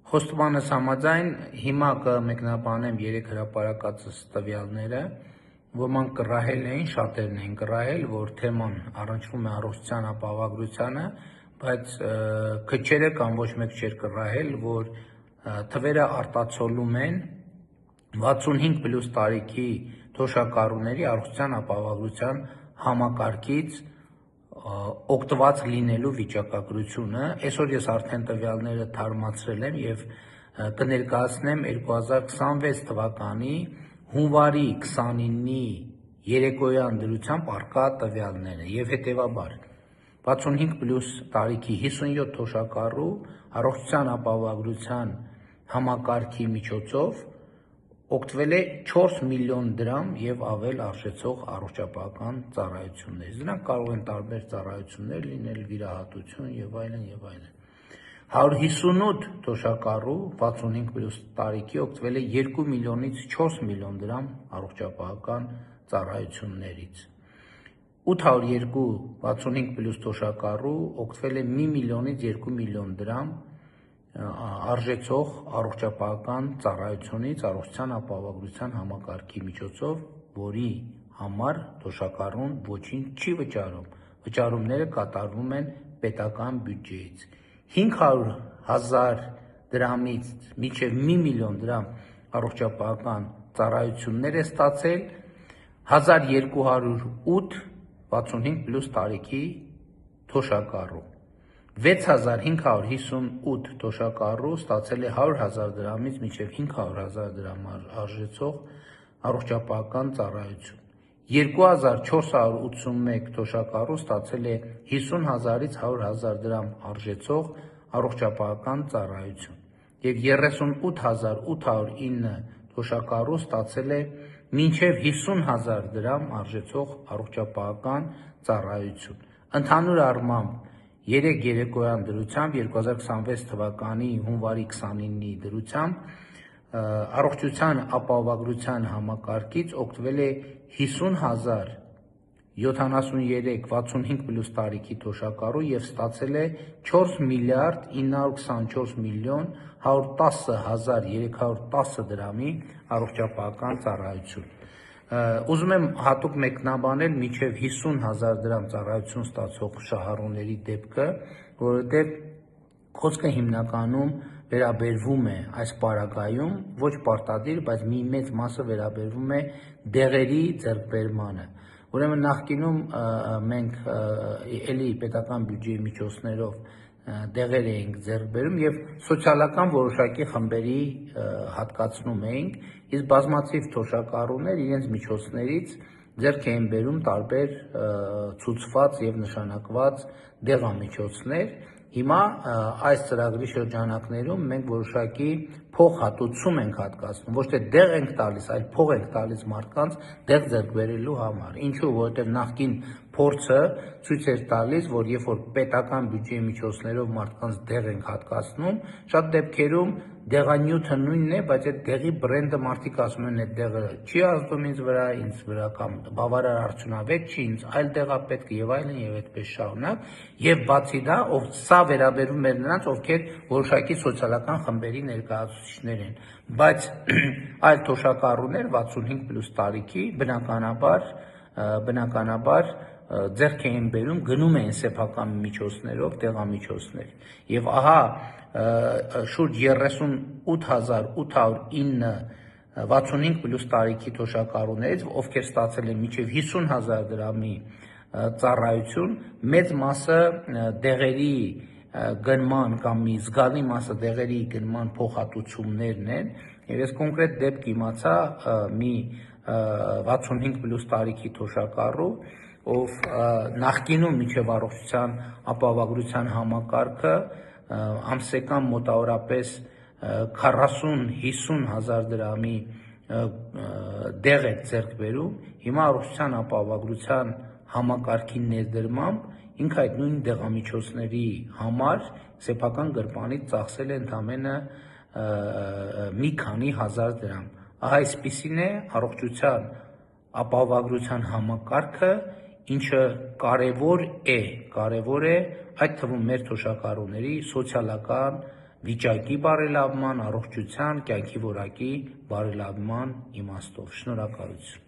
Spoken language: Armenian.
Խոստմանս համաձայն հիմա կմեկնաբանեմ 3 հրապարակածս տվյալները, ոմանք կռահել էին, շատերն էին կռահել, որ թեման առնչվում է առողջության ապահովագրությանը, բայց քչերը կամ ոչ մեկ չէր կռահել, որ թվերը արտացոլում են 65+ տարիքի թոշակառուների առողջության ապահովագրության համակարգից օգտված լինելու վիճակագրությունը։ Այսօր ես արդեն տվյալները թարմացրել եմ եւ կներկայացնեմ 2026 թվականի հունվարի 29-ի երեկոյան դրությամբ առկա տվյալները եւ հետեւաբար 65+ տարիքի 57 թոշակառու առողջության ապահովագրության համակարգի միջոցով օգտվել է 4 միլիոն դրամ եւ ավել արժեցող առողջապահական ծառայություններից։ Դրանք կարող են տարբեր ծառայություններ լինել, վիրահատություն եւ այլն եւ այլն։ 158 թոշակառու 65+ տարիքի օգտվել է 2 միլիոնից 4 միլիոն դրամ առողջապահական ծառայություններից։ 802 65+ թոշակառու օգտվել է 1 միլիոնից 2 միլիոն դրամ արժեցող առողջապահական ծառայությունից առողջության ապահովագրության համակարգի միջոցով, որի համար թոշակառուն ոչինչ չի վճարում։ Վճարումները կատարվում են պետական բյուջեից։ 500,000 դրամից մինչև 1 միլիոն դրամ առողջապահական ծառայություններ է ստացել 1208 65+ տարիքի թոշակառու։ 6558 թոշակառու ստացել է 100,000 դրամից մինչև 500,000 դրամ արժեցող առողջապահական ծառայություն։ 2481 թոշակառու ստացել է 50,000-ից 100,000 դրամ արժեցող առողջապահական ծառայություն եւ 38809 թոշակառու ստացել է մինչև 50,000 դրամ արժեցող առողջապահական ծառայություն։ Ընդհանուր առմամբ 3 երեկոյան դրությամբ 2026 թվականի հունվարի 29-ի դրությամբ առողջության ապահովագրության համակարգից օգտվել է 50,073 65+ տարիքի թոշակառու եւ ստացել է 4 միլիարդ 924 միլիոն 110,310 դրամի առողջապահական ծառայություն։ Ուզում եմ հատուկ մեկնաբանել մինչև 50,000 դրամ ծառայություն ստացող շահառուների դեպքը, որովհետև խոսքը հիմնականում վերաբերվում է այս պարագայում ոչ պարտադիր, բայց մի մեծ մասը վերաբերվում է դեղերի ձեռքբերմանը։ Ուրեմն նախկինում մենք էլի պետական բյուջեի միջոցներով դեղեր էինք ձեռք բերում եւ սոցիալական որոշակի խմբերի հատկացնում էինք, իսկ բազմաթիվ թոշակառուներ իրենց միջոցներից ձեռք էին բերում տարբեր ցուցված եւ նշանակված դեղամիջոցներ։ Հիմա այս ծրագրի շրջանակներում մենք որոշակի փոխհատուցում ենք հատկացնում, ոչ թե դեղ ենք տալիս, այլ փող ենք տալիս մարդկանց դեղ ձեռք բերելու համար։ Ինչու՞, որովհետև նախկին փորձը ցույց էր տալիս, որ երբ որ պետական բյուջեի միջոցներով մարդկանց դեղ ենք հատկացնում, շատ դեպքերում դեղանյութը նույնն է, բայց այդ դեղի բրենդը մարդիկ ասում են այդ դեղը չի ազդում ինձ վրա կամ բավարար արդյունավետ չի, ինձ այլ դեղ է պետք եւ այլն եւ այդպես շարունակ։ Եվ բացի դա, սա վերաբերում էր նրանց, ովքեր որոշակի սոցիալական խմբերի ներկայացուցիչներ են, բայց այլ թոշակառուներ 65+ տարիքի բնականաբար ձեռք էին բերում, գնում էին սեփական միջոցներով դեղամիջոցներ։ Եվ ահա շուրջ 38,809 65+ տարիքի թոշակառուներից, ովքեր ստացել են մինչև 50,000 դրամի ծառայություն, մեծ մասը դեղերի գնման կամ մի զգալի մասը դեղերի գնման փոխհատուցումներն են, եւ ես կոնկրետ դեպք իմացա մի 65+ տարիքի թոշակառու, ով նախկինում մինչև առողջության ապահովագրության համակարգը ամսական մոտավորապես 40-50,000 դրամի դեղ է ձեռք բերում, հիմա առողջության ապահովագրության համակարգի ներդրմամբ ինքը այդ նույն դեղամիջոցների համար սեփական գրպանից ծախսել է ընդամենը մի քանի հազար դրամ։ Ահա այսպիսին է առողջության ապահովագրության համակարգը, ինչը կարևոր է այդ թվում մեր թոշակառուների սոցիալական վիճակի բարելավման, առողջության, կյանքի որակի բարելավման իմաստով։ Շնորհակալություն։